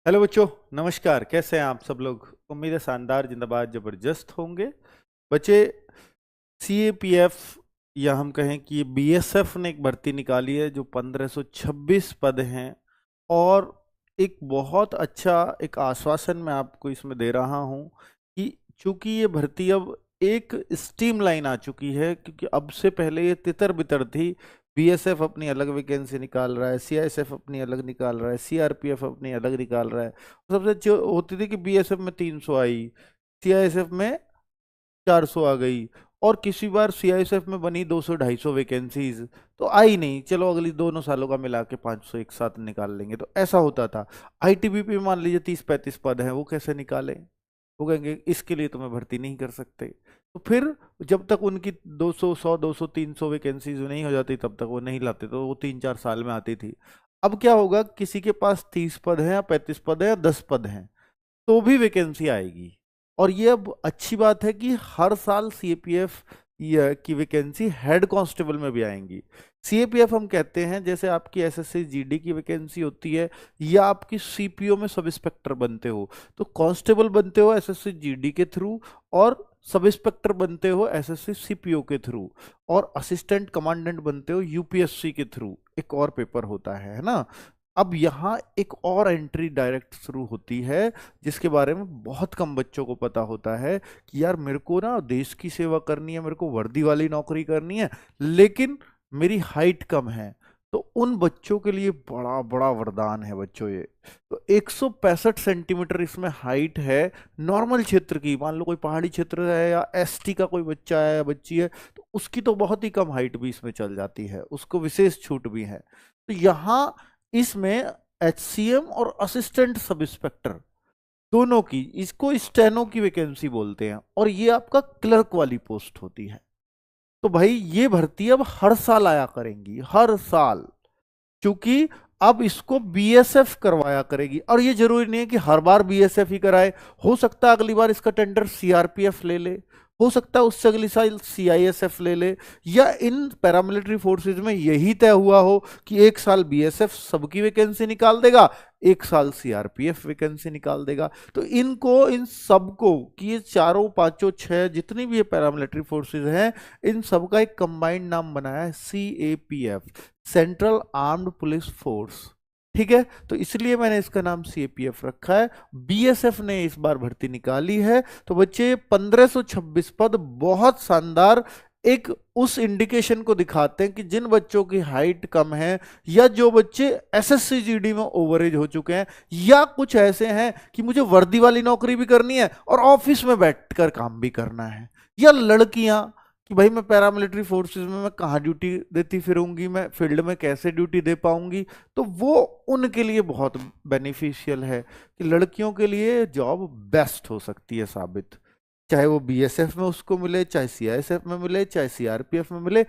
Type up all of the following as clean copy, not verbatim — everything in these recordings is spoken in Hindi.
हेलो बच्चों, नमस्कार। कैसे हैं आप सब लोग? उम्मीद है शानदार, जिंदाबाद, जबरदस्त होंगे। बच्चे, सीएपीएफ या हम कहें कि बीएसएफ ने एक भर्ती निकाली है जो 1526 पद हैं। और एक बहुत अच्छा एक आश्वासन मैं आपको इसमें दे रहा हूं कि चूंकि ये भर्ती अब एक स्ट्रीम लाइन आ चुकी है, क्योंकि अब से पहले ये तितर बितर थी। बीएसएफ अपनी अलग वैकेंसी निकाल रहा है, सीआईएसएफ अपनी अलग निकाल रहा है, सीआरपीएफ अपनी अलग निकाल रहा है। सबसे अच्छी होती थी कि बीएसएफ में 300 आई, सीआईएसएफ में 400 आ गई, और किसी बार सीआईएसएफ में बनी 200-250 वैकेंसीज, तो आई नहीं, चलो अगली दोनों सालों का मिला के 500 एक साथ निकाल लेंगे, तो ऐसा होता था। आईटीबीपी में मान लीजिए 30-35 पद हैं, वो कैसे निकालें? वो कहेंगे इसके लिए तुम्हें भर्ती नहीं कर सकते। तो फिर जब तक उनकी 200, 100, 200, 300 वैकेंसीज नहीं हो जाती तब तक वो नहीं लाते, तो वो 3-4 साल में आती थी। अब क्या होगा, किसी के पास 30 पद हैं या 35 पद है या 10 पद हैं, तो भी वैकेंसी आएगी। और ये अब अच्छी बात है कि हर साल सीएपीएफ की वैकेंसी हेड कांस्टेबल में भी आएंगी। सीएपीएफ हम कहते हैं जैसे आपकी एसएससी जीडी की वैकेंसी होती है, या आपकी सीपीओ में सब इंस्पेक्टर बनते हो, तो कांस्टेबल बनते हो एसएससी जीडी के थ्रू, और सब इंस्पेक्टर बनते हो एसएससी सीपीओ के थ्रू, और असिस्टेंट कमांडेंट बनते हो यूपीएससी के थ्रू। एक और पेपर होता है ना। अब यहाँ एक और एंट्री डायरेक्ट शुरू होती है, जिसके बारे में बहुत कम बच्चों को पता होता है कि यार मेरे को ना देश की सेवा करनी है, मेरे को वर्दी वाली नौकरी करनी है, लेकिन मेरी हाइट कम है। तो उन बच्चों के लिए बड़ा बड़ा वरदान है बच्चों ये। तो 165 सेंटीमीटर इसमें हाइट है नॉर्मल क्षेत्र की। मान लो कोई पहाड़ी क्षेत्र है या एसटी का कोई बच्चा है या बच्ची है, तो उसकी तो बहुत ही कम हाइट भी इसमें चल जाती है, उसको विशेष छूट भी है। तो यहाँ इसमें एचसीएम और असिस्टेंट सब इंस्पेक्टर दोनों की, इसको स्टेनो की वैकेंसी बोलते हैं, और ये आपका क्लर्क वाली पोस्ट होती है। तो भाई ये भर्ती अब हर साल आया करेंगी, हर साल, क्योंकि अब इसको बीएसएफ करवाया करेगी। और ये जरूरी नहीं है कि हर बार बीएसएफ ही कराए, हो सकता है अगली बार इसका टेंडर सीआरपीएफ ले ले, हो सकता है उससे अगली साल सीआईएसएफ ले ले, या इन पैरामिलिट्री फोर्सेज में यही तय हुआ हो कि एक साल बीएसएफ सबकी वैकेंसी निकाल देगा, एक साल सीआरपीएफ वैकेंसी निकाल देगा। तो इनको, इन सबको, कि ये चारों पांचों छह जितनी भी ये पैरामिलिट्री फोर्सेज हैं, इन सबका एक कंबाइंड नाम बनाया है CAPF, central armed police force. ठीक है, तो इसलिए मैंने इसका नाम सीएपीएफ रखा है। बीएसएफ ने इस बार भर्ती निकाली है। तो बच्चे, 1526 पद बहुत शानदार एक उस इंडिकेशन को दिखाते हैं कि जिन बच्चों की हाइट कम है, या जो बच्चे एसएससी जीडी में ओवरेज हो चुके हैं, या कुछ ऐसे हैं कि मुझे वर्दी वाली नौकरी भी करनी है और ऑफिस में बैठकर काम भी करना है, या लड़कियां कि भाई मैं पैरामिलिट्री फोर्सेस में मैं कहाँ ड्यूटी देती फिरूंगी, मैं फील्ड में कैसे ड्यूटी दे पाऊंगी, तो वो उनके लिए बहुत बेनिफिशियल है कि लड़कियों के लिए जॉब बेस्ट हो सकती है साबित। चाहे वो बीएसएफ में उसको मिले, चाहे सीआईएसएफ में मिले, चाहे सीआरपीएफ में मिले,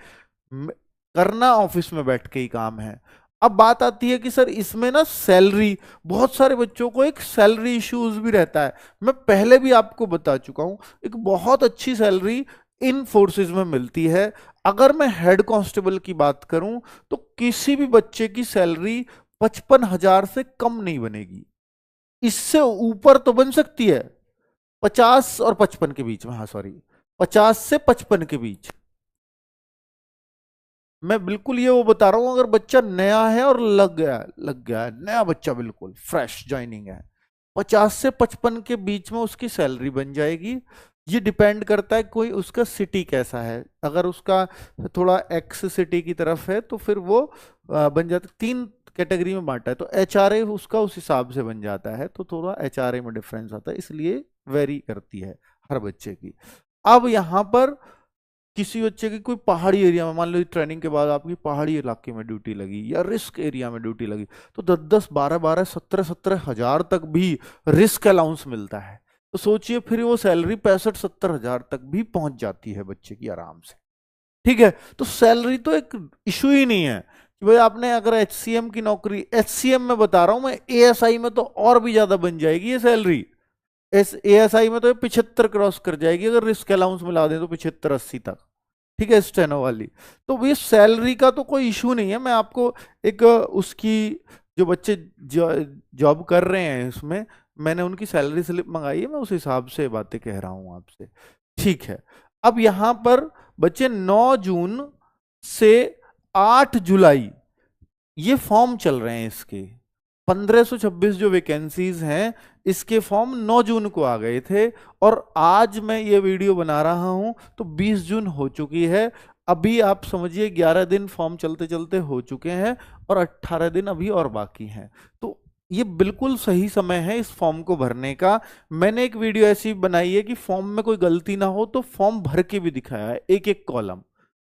म- करना ऑफिस में बैठ के ही काम है। अब बात आती है कि सर इसमें ना सैलरी, बहुत सारे बच्चों को एक सैलरी इश्यूज भी रहता है। मैं पहले भी आपको बता चुका हूं, एक बहुत अच्छी सैलरी इन फोर्सेस में मिलती है। अगर मैं हेड कांस्टेबल की बात करूं, तो किसी भी बच्चे की सैलरी 55,000 से कम नहीं बनेगी, इससे ऊपर तो बन सकती है 50 और 55 के बीच में, हाँ सॉरी, 50 से 55 के बीच। मैं बिल्कुल ये वो बता रहा हूं, अगर बच्चा नया है और लग गया है, नया बच्चा बिल्कुल फ्रेश ज्वाइनिंग है, 50 से 55 के बीच में उसकी सैलरी बन जाएगी। ये डिपेंड करता है कोई उसका सिटी कैसा है। अगर उसका थोड़ा एक्स सिटी की तरफ है तो फिर वो बन जाता है। 3 कैटेगरी में बांटा है, तो एचआरए उसका उस हिसाब से बन जाता है, तो थोड़ा एचआरए में डिफरेंस आता है, इसलिए वेरी करती है हर बच्चे की। अब यहाँ पर किसी बच्चे की कोई पहाड़ी एरिया में, मान लो ट्रेनिंग के बाद आपकी पहाड़ी इलाके में ड्यूटी लगी या रिस्क एरिया में ड्यूटी लगी, तो 10-10, 12-12, 17-17 हजार तक भी रिस्क अलाउंस मिलता है। तो सोचिए फिर वो सैलरी 65-70 हजार तक भी पहुंच जाती है बच्चे की आराम से। ठीक है, तो सैलरी तो एक इशू ही नहीं है कि भाई आपने अगर एचसीएम की नौकरी, एचसीएम में बता रहा हूं मैं, एएसआई में तो और भी ज्यादा बन जाएगी ये सैलरी। एएसआई में तो 75 क्रॉस कर जाएगी, अगर रिस्क अलाउंस मिला दें तो 75-80 तक। ठीक है, स्टेनो वाली। तो ये सैलरी का तो कोई इशू नहीं है। मैं आपको एक उसकी जो बच्चे जॉब कर रहे हैं इसमें, मैंने उनकी सैलरी स्लिप मंगाई है, मैं उस हिसाब से बातें कह रहा हूं आपसे। ठीक है, अब यहां पर बच्चे 9 जून से 8 जुलाई ये फॉर्म चल रहे हैं इसके 1526 जो वैकेंसीज हैं, इसके फॉर्म 9 जून को आ गए थे, और आज मैं ये वीडियो बना रहा हूं तो 20 जून हो चुकी है। अभी आप समझिए 11 दिन फॉर्म चलते चलते हो चुके हैं और 18 दिन अभी और बाकी हैं। तो ये बिल्कुल सही समय है इस फॉर्म को भरने का। मैंने एक वीडियो ऐसी बनाई है कि फॉर्म में कोई गलती ना हो, तो फॉर्म भर के भी दिखाया है एक एक कॉलम।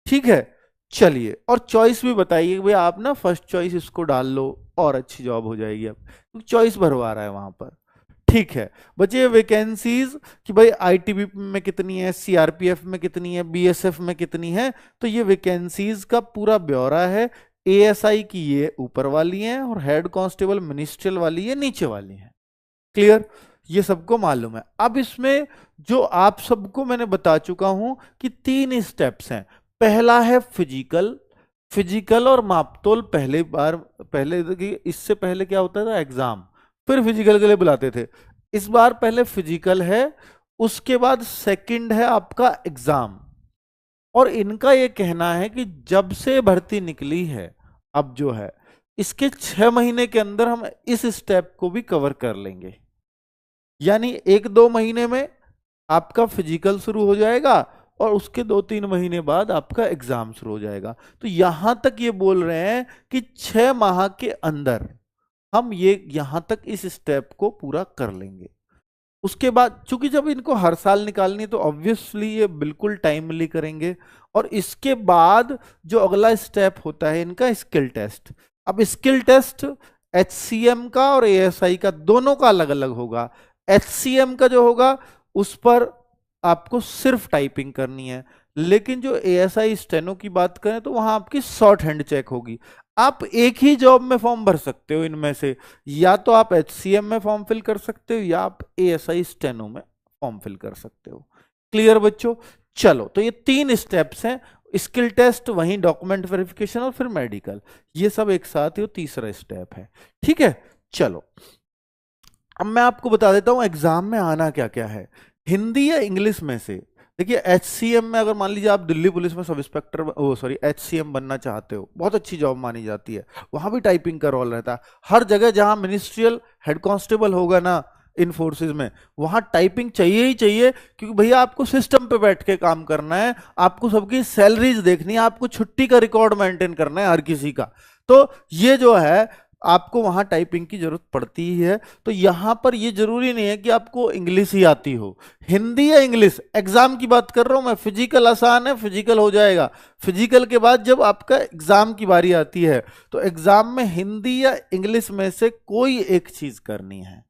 ठीक है, चलिए, और चॉइस भी बताइए भाई, आप ना फर्स्ट चॉइस इसको डाल लो और अच्छी जॉब हो जाएगी। अब तो चॉइस भरवा रहा है वहां पर। ठीक है बच्चे, वैकेंसीज कि भाई आईटीबीपी में कितनी है, सीआरपीएफ में कितनी है, बीएसएफ में कितनी है, तो ये वैकेंसीज का पूरा ब्यौरा है। एएसआई की ये ऊपर वाली है और हेड कांस्टेबल मिनिस्ट्रियल वाली ये नीचे वाली है। क्लियर, ये सबको मालूम है। अब इसमें जो आप सबको मैंने बता चुका हूं कि 3 स्टेप्स हैं। पहला है फिजिकल, फिजिकल और मापतोल पहले इससे पहले क्या होता था, एग्जाम, फिर फिजिकल के लिए बुलाते थे। इस बार पहले फिजिकल है, उसके बाद सेकंड है आपका एग्जाम। और इनका ये कहना है कि जब से भर्ती निकली है अब जो है, इसके 6 महीने के अंदर हम इस स्टेप को भी कवर कर लेंगे। यानी 1-2 महीने में आपका फिजिकल शुरू हो जाएगा और उसके 2-3 महीने बाद आपका एग्जाम शुरू हो जाएगा। तो यहां तक ये बोल रहे हैं कि 6 माह के अंदर हम ये यहां तक इस स्टेप को पूरा कर लेंगे। उसके बाद चूंकि जब इनको हर साल निकालनी है तो ऑब्वियसली ये बिल्कुल टाइमली करेंगे। और इसके बाद जो अगला स्टेप होता है इनका स्किल टेस्ट। अब स्किल टेस्ट एचसीएम का और एएसआई का दोनों का अलग अलग होगा। एचसीएम का जो होगा उस पर आपको सिर्फ टाइपिंग करनी है, लेकिन जो एएसआई स्टेनो की बात करें तो वहां आपकी शॉर्ट हैंड चेक होगी। आप एक ही जॉब में फॉर्म भर सकते हो इनमें से, या तो आप एचसीएम में फॉर्म फिल कर सकते हो या आप एएसआई स्टेनो में फॉर्म फिल कर सकते हो। क्लियर बच्चों, चलो, तो ये 3 स्टेप्स हैं, स्किल टेस्ट, वहीं डॉक्यूमेंट वेरिफिकेशन और फिर मेडिकल, ये सब एक साथ ही तीसरा स्टेप है। ठीक है, चलो अब मैं आपको बता देता हूं एग्जाम में आना क्या क्या है। हिंदी या इंग्लिश में से, देखिए एचसीएम में अगर मान लीजिए आप दिल्ली पुलिस में सब इंस्पेक्टर एचसीएम बनना चाहते हो, बहुत अच्छी जॉब मानी जाती है, वहां भी टाइपिंग का रोल रहता है। हर जगह जहां मिनिस्ट्रियल हेड कांस्टेबल होगा ना इन फोर्सेज में, वहां टाइपिंग चाहिए ही चाहिए, क्योंकि भैया आपको सिस्टम पे बैठ के काम करना है, आपको सबकी सैलरीज देखनी है, आपको छुट्टी का रिकॉर्ड मेंटेन करना है हर किसी का। तो ये जो है आपको वहां टाइपिंग की जरूरत पड़ती ही है। तो यहां पर ये जरूरी नहीं है कि आपको इंग्लिश ही आती हो, हिंदी या इंग्लिश। एग्जाम की बात कर रहा हूं मैं, फिजिकल आसान है, फिजिकल हो जाएगा। फिजिकल के बाद जब आपका एग्जाम की बारी आती है तो एग्जाम में हिंदी या इंग्लिश में से कोई एक चीज करनी है।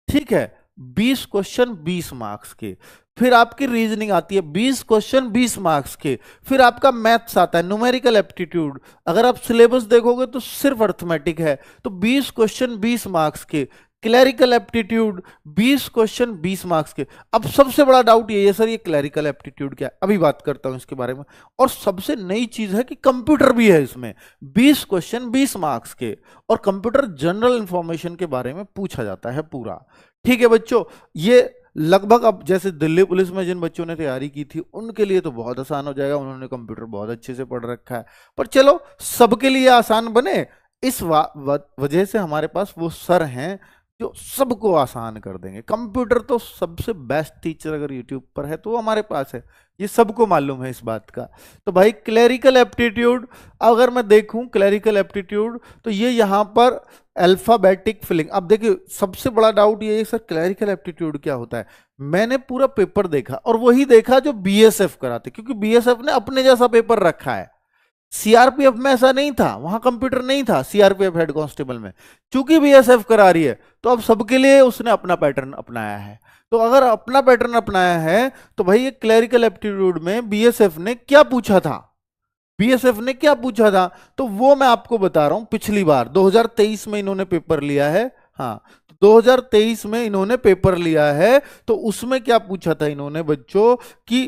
ठीक है, 20 क्वेश्चन 20 मार्क्स के। फिर आपकी रीजनिंग आती है 20 क्वेश्चन 20 मार्क्स के। फिर आपका मैथ्स आता है, न्यूमेरिकल एप्टीट्यूड। अगर आप सिलेबस देखोगे तो सिर्फ अर्थमेटिक है, तो 20 क्वेश्चन 20 मार्क्स के। क्लैरिकल एप्टीट्यूड 20 क्वेश्चन 20 मार्क्स के। अब सबसे बड़ा डाउट ये है सर, ये क्लैरिकल एप्टीट्यूड क्या है, अभी बात करता हूं इसके बारे में। और सबसे नई चीज है कि कंप्यूटर भी है इसमें, 20 क्वेश्चन 20 मार्क्स के, और कंप्यूटर जनरल इंफॉर्मेशन के बारे में पूछा जाता है पूरा। ठीक है बच्चों, ये लगभग अब जैसे दिल्ली पुलिस में जिन बच्चों ने तैयारी की थी उनके लिए तो बहुत आसान हो जाएगा, उन्होंने कंप्यूटर बहुत अच्छे से पढ़ रखा है। पर चलो, सबके लिए आसान बने इस वजह से हमारे पास वो सर हैं जो सबको आसान कर देंगे। कंप्यूटर तो सबसे बेस्ट टीचर अगर यूट्यूब पर है तो वो हमारे पास है, ये सबको मालूम है इस बात का। तो भाई क्लैरिकल एप्टीट्यूड, अगर मैं देखूं क्लैरिकल एप्टीट्यूड, तो ये यहां पर अल्फाबेटिक फिलिंग। अब देखिए सबसे बड़ा डाउट ये है सर क्लैरिकल एप्टीट्यूड क्या होता है। मैंने पूरा पेपर देखा और वही देखा जो बीएसएफ कराते, क्योंकि बीएसएफ ने अपने जैसा पेपर रखा है। सीआरपीएफ में ऐसा नहीं था, वहां कंप्यूटर नहीं था सीआरपीएफ हेड कांस्टेबल में। चूंकि बीएसएफ करा रही है तो अब सबके लिए उसने अपना पैटर्न अपनाया है। तो अगर अपना पैटर्न अपनाया है तो भाई ये क्लैरिकल एप्टीट्यूड में बीएसएफ ने क्या पूछा था, बीएसएफ ने क्या पूछा था, तो वो मैं आपको बता रहा हूं। पिछली बार 2023 में इन्होंने पेपर लिया है, हाँ 2023 में इन्होंने पेपर लिया है। तो उसमें क्या पूछा था इन्होंने बच्चों कि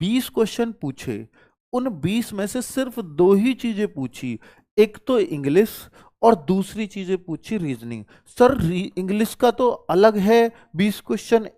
20 क्वेश्चन पूछे, उन 20 में से सिर्फ 2 ही चीजें पूछी, एक तो इंग्लिश और दूसरी चीजें पूछी रीजनिंग। सर इंग्लिश का तो अलग है 20 क्वेश्चन,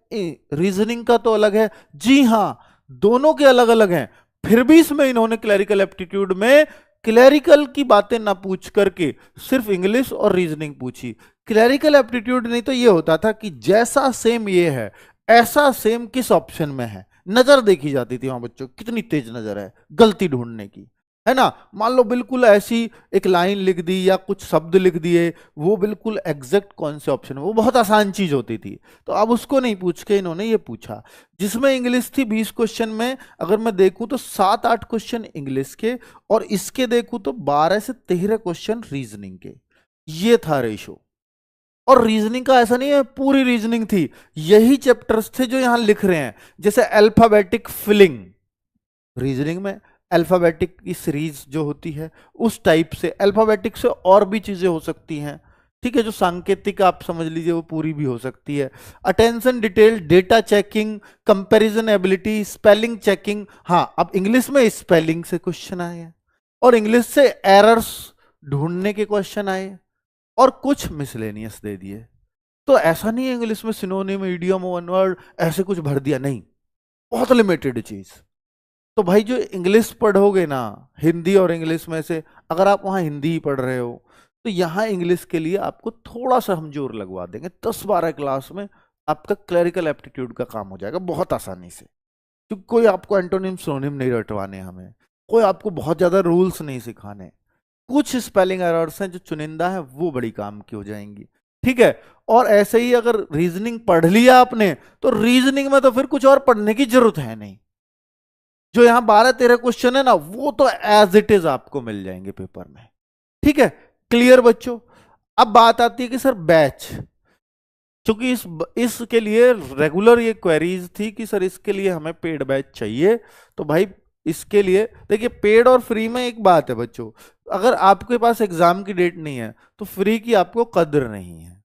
रीजनिंग का तो अलग है। जी हाँ, दोनों के अलग अलग हैं, फिर भी इसमें इन्होंने क्लरिकल एप्टीट्यूड में क्लरिकल की बातें ना पूछ करके सिर्फ इंग्लिश और रीजनिंग पूछी। क्लरिकल एप्टीट्यूड नहीं तो ये होता था कि जैसा सेम ये है ऐसा सेम किस ऑप्शन में है, नजर देखी जाती थी वहां बच्चों कितनी तेज नजर है गलती ढूंढने की, है ना। मान लो बिल्कुल ऐसी एक लाइन लिख दी या कुछ शब्द लिख दिए, वो बिल्कुल एग्जैक्ट कौन से ऑप्शन में, वो बहुत आसान चीज होती थी। तो अब उसको नहीं पूछ के इन्होंने ये पूछा, जिसमें इंग्लिश थी 20 क्वेश्चन में अगर मैं देखूं तो 7-8 क्वेश्चन इंग्लिश के, और इसके देखूं तो 12 से 13 क्वेश्चन रीजनिंग के। ये था रेशो। और रीजनिंग का ऐसा नहीं है पूरी रीजनिंग थी, यही चैप्टर्स थे जो यहां लिख रहे हैं, जैसे अल्फाबेटिक फिलिंग रीजनिंग में, अल्फाबेटिक की सीरीज जो होती है उस टाइप से, अल्फाबेटिक से और भी चीजें हो सकती हैं, ठीक है, जो सांकेतिक आप समझ लीजिए वो पूरी भी हो सकती है। Attention detail, data checking, comparison ability, spelling checking. हाँ, अब इंग्लिश में स्पेलिंग से क्वेश्चन आए हैं और इंग्लिश से एरर्स ढूंढने के क्वेश्चन आए और कुछ मिसलेनियस दे दिए। तो ऐसा नहीं है इंग्लिश में सिनोनिम, इडियम, वन वर्ड ऐसे कुछ भर दिया, नहीं, बहुत लिमिटेड चीज। तो भाई जो इंग्लिश पढ़ोगे ना, हिंदी और इंग्लिश में से अगर आप वहां हिंदी ही पढ़ रहे हो तो यहां इंग्लिश के लिए आपको थोड़ा सा हम जोर लगवा देंगे, 10-12 क्लास में आपका क्लरिकल एप्टीट्यूड का काम हो जाएगा बहुत आसानी से। क्योंकि कोई आपको एंटोनिम सिनोनिम नहीं रटवाने, हमें कोई आपको बहुत ज्यादा रूल्स नहीं सिखाने, कुछ स्पेलिंग एरर्स हैं जो चुनिंदा है वो बड़ी काम की हो जाएंगी, ठीक है। और ऐसे ही अगर रीजनिंग पढ़ लिया आपने तो रीजनिंग में तो फिर कुछ और पढ़ने की जरूरत है नहीं, जो यहां 12-13 क्वेश्चन है ना वो तो एज इट इज आपको मिल जाएंगे पेपर में, ठीक है। क्लियर बच्चों। अब बात आती है कि सर बैच, क्योंकि इसके लिए रेगुलर ये क्वेरीज थी कि सर इसके लिए हमें पेड बैच चाहिए। तो भाई इसके लिए देखिए, पेड और फ्री में एक बात है बच्चों, अगर आपके पास एग्जाम की डेट नहीं है तो फ्री की आपको कद्र नहीं है।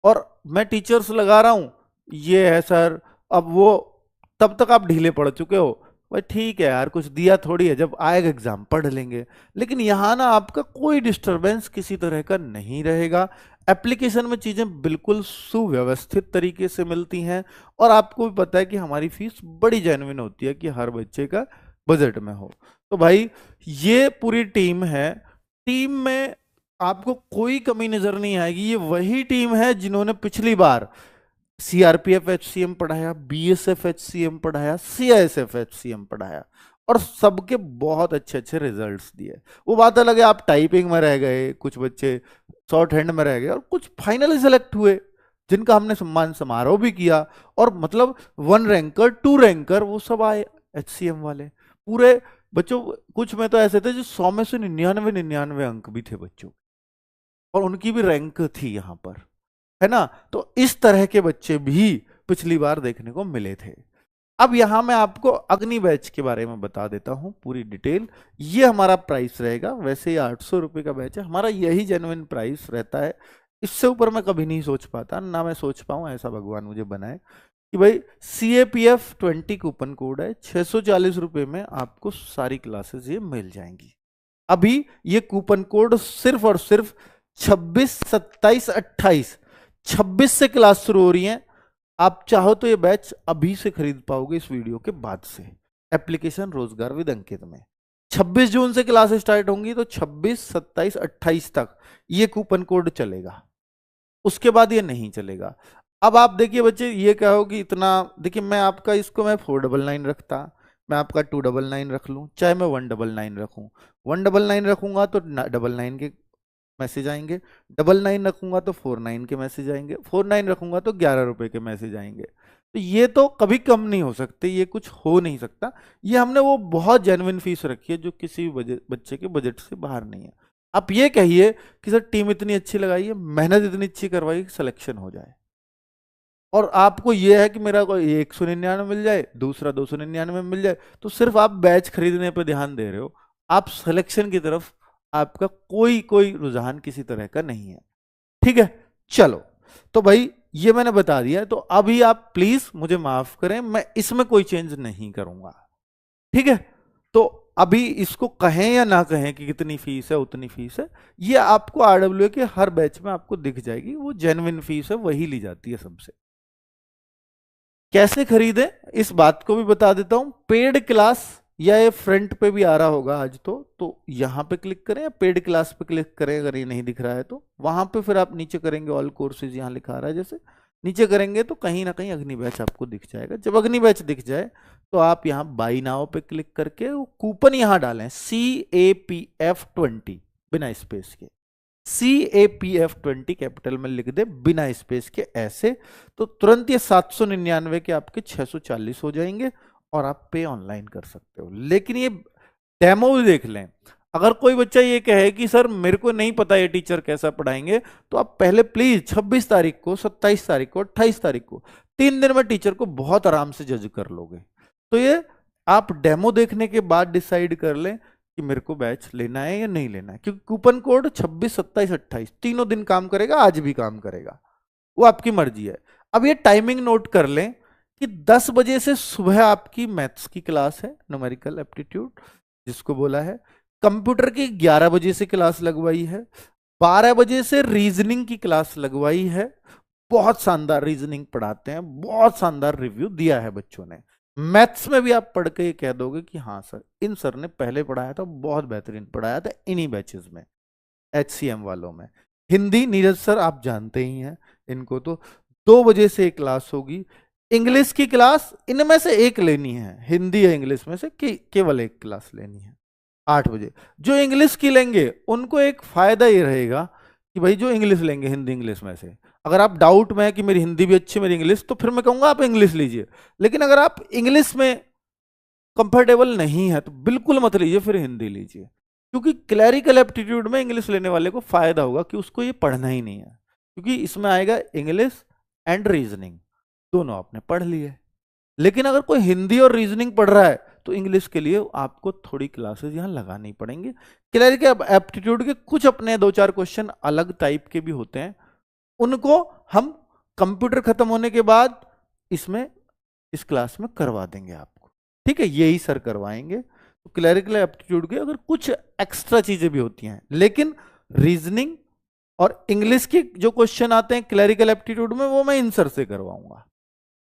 और मैं टीचर्स लगा रहा हूं ये है सर, अब वो तब तक आप ढीले पड़ चुके हो, भाई ठीक है यार कुछ दिया थोड़ी है, जब आएगा एग्जाम पढ़ लेंगे। लेकिन यहां ना आपका कोई डिस्टरबेंस किसी तरह का नहीं रहेगा, एप्लीकेशन में चीजें बिल्कुल सुव्यवस्थित तरीके से मिलती हैं, और आपको भी पता है कि हमारी फीस बड़ी जेन्युइन होती है कि हर बच्चे का बजट में हो। तो भाई ये पूरी टीम है, टीम में आपको कोई कमी नजर नहीं आएगी। ये वही टीम है जिन्होंने पिछली बार सीआरपीएफ एचसीएम पढ़ाया, बीएसएफ एचसीएम पढ़ाया, सीआईएसएफ एचसीएम पढ़ाया, और सबके बहुत अच्छे अच्छे रिजल्ट्स दिए। वो बात अलग है आप टाइपिंग में रह गए, कुछ बच्चे शॉर्ट हैंड में रह गए, और कुछ फाइनली सेलेक्ट हुए जिनका हमने सम्मान समारोह भी किया, और मतलब 1 रैंकर 2 रैंकर वो सब आए एचसीएम वाले पूरे बच्चों। कुछ में तो ऐसे थे जो 100 में से 99 अंक भी थे बच्चों, और उनकी भी रैंक थी यहां पर, है ना। तो इस तरह के बच्चे भी पिछली बार देखने को मिले थे। अब यहां मैं आपको अग्नि बैच के बारे में बता देता हूं पूरी डिटेल। ये हमारा प्राइस रहेगा, वैसे ये 800 रुपए का बैच है हमारा, यही जेन्युइन प्राइस रहता है। इससे ऊपर मैं कभी नहीं सोच पाता, ना मैं सोच पाऊं, ऐसा भगवान मुझे बनाए कि भाई CAPF 20 कूपन कोड है, 640 रुपए में आपको सारी क्लासेस ये मिल जाएंगी। अभी ये कूपन कोड सिर्फ और सिर्फ 26, 27, 28 26 से क्लास शुरू हो रही है। आप चाहो तो ये बैच अभी से खरीद पाओगे इस वीडियो के बाद से, एप्लीकेशन रोजगार विद अंकित में। 26 जून से क्लास स्टार्ट होंगी, तो 26, 27, 28 तक ये कूपन कोड चलेगा, उसके बाद ये नहीं चलेगा। अब आप देखिए बच्चे, ये कहोगे इतना, देखिए मैं आपका इसको मैं 499 रखता, मैं आपका 299 रख लूं, चाहे मैं 199 रखूं, 199 रखूंगा तो 99 के मैसेज आएंगे, 99 रखूंगा तो 49 के मैसेज आएंगे, 49 रखूंगा तो 11 रुपए के मैसेज आएंगे। तो ये तो कभी कम नहीं हो सकते, ये कुछ हो नहीं सकता। ये हमने वो बहुत जेन्युइन फीस रखी है जो किसी बच्चे के बजट से बाहर नहीं है। आप ये कहिए कि सर टीम इतनी अच्छी लगाई है, मेहनत इतनी अच्छी करवाई, सिलेक्शन हो जाए, और आपको यह है कि मेरा कोई 199 मिल जाए, दूसरा 299 मिल जाए, तो सिर्फ आप बैच खरीदने पर ध्यान दे रहे हो, आप सिलेक्शन की तरफ आपका कोई रुझान किसी तरह का नहीं है, ठीक है। चलो, तो भाई ये मैंने बता दिया, तो अभी आप प्लीज मुझे माफ करें, मैं इसमें कोई चेंज नहीं करूंगा, ठीक है। तो अभी इसको कहें या ना कहें कि कितनी फीस है उतनी फीस है, ये आपको आरडब्ल्यू के हर बैच में आपको दिख जाएगी, वो जेन्युइन फीस है, वही ली जाती है सबसे। कैसे खरीदें इस बात को भी बता देता हूं। पेड क्लास, या ये फ्रंट पे भी आ रहा होगा आज तो यहां पे क्लिक करें या पेड क्लास पे क्लिक करें, अगर ये नहीं दिख रहा है तो वहां पे फिर आप नीचे करेंगे ऑल कोर्सेज, यहां लिखा आ रहा है जैसे नीचे करेंगे तो कहीं ना कहीं अग्नि बैच आपको दिख जाएगा। जब अग्नि बैच दिख जाए तो आप यहाँ बाई नाउ पे क्लिक करके वो कूपन यहां डालें CAPF20 बिना स्पेस के, CAPF20 कैपिटल में लिख दे बिना स्पेस के ऐसे, तो तुरंत ये 799 के आपके 640 हो जाएंगे और आप पे ऑनलाइन कर सकते हो। लेकिन ये डेमो भी देख लें। अगर कोई बच्चा ये कहे कि सर मेरे को नहीं पता ये टीचर कैसा पढ़ाएंगे, तो आप पहले प्लीज 26 तारीख को, 27 तारीख को, 28 तारीख को 3 दिन में टीचर को बहुत आराम से जज कर लोगे। तो ये आप डेमो देखने के बाद डिसाइड कर लें कि मेरे को बैच लेना है या नहीं लेना है, क्योंकि कूपन कोड 26, 27, 28 तीनों दिन काम करेगा, आज भी काम करेगा, वो आपकी मर्जी है। अब ये टाइमिंग नोट कर लें कि 10 बजे से सुबह आपकी मैथ्स की क्लास है, न्यूमेरिकल एप्टीट्यूड जिसको बोला है। कंप्यूटर की 11 बजे से क्लास लगवाई है, 12 बजे से रीजनिंग की क्लास लगवाई है। बहुत शानदार रीजनिंग पढ़ाते हैं, बहुत शानदार रिव्यू दिया है बच्चों ने। मैथ्स में भी आप पढ़ के ये कह दोगे कि हाँ सर, इन सर ने पहले पढ़ाया था, बहुत बेहतरीन पढ़ाया था इन्हीं बैचेस में, HCM वालों में। हिंदी नीरज सर आप जानते ही हैं इनको, तो 2 बजे से एक क्लास होगी। इंग्लिश की क्लास इनमें से एक लेनी है, हिंदी या इंग्लिश में से केवल एक क्लास लेनी है 8 बजे। जो इंग्लिश की लेंगे उनको एक फायदा ये रहेगा कि भाई जो इंग्लिश लेंगे हिंदी इंग्लिश में से, अगर आप डाउट में है कि मेरी हिंदी भी अच्छी मेरी इंग्लिश, तो फिर मैं कहूंगा आप इंग्लिश लीजिए। लेकिन अगर आप इंग्लिश में कंफर्टेबल नहीं है तो बिल्कुल मत लीजिए, फिर हिंदी लीजिए, क्योंकि क्लैरिकल एप्टीट्यूड में इंग्लिश लेने वाले को फायदा होगा कि उसको ये पढ़ना ही नहीं है, क्योंकि इसमें आएगा इंग्लिश एंड रीजनिंग, दोनों आपने पढ़ लिए। लेकिन अगर कोई हिंदी और रीजनिंग पढ़ रहा है तो इंग्लिश के लिए आपको थोड़ी क्लासेस यहां लगानी पड़ेंगी। क्लैरिकल एप्टीट्यूड के कुछ अपने 2-4 क्वेश्चन अलग टाइप के भी होते हैं, उनको हम कंप्यूटर खत्म होने के बाद इसमें इस क्लास में करवा देंगे आपको, ठीक है, यही सर करवाएंगे। तो क्लैरिकल एप्टीट्यूड के अगर कुछ एक्स्ट्रा चीजें भी होती हैं, लेकिन रीजनिंग और इंग्लिश के जो क्वेश्चन आते हैं क्लैरिकल एप्टीट्यूड में, वो मैं इन सर से करवाऊंगा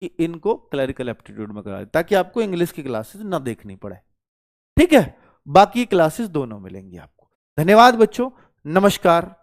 कि इनको क्लैरिकल एप्टीट्यूड में करा दे, ताकि आपको इंग्लिश की क्लासेस ना देखनी पड़े, ठीक है। बाकी क्लासेस दोनों मिलेंगी आपको। धन्यवाद बच्चों, नमस्कार।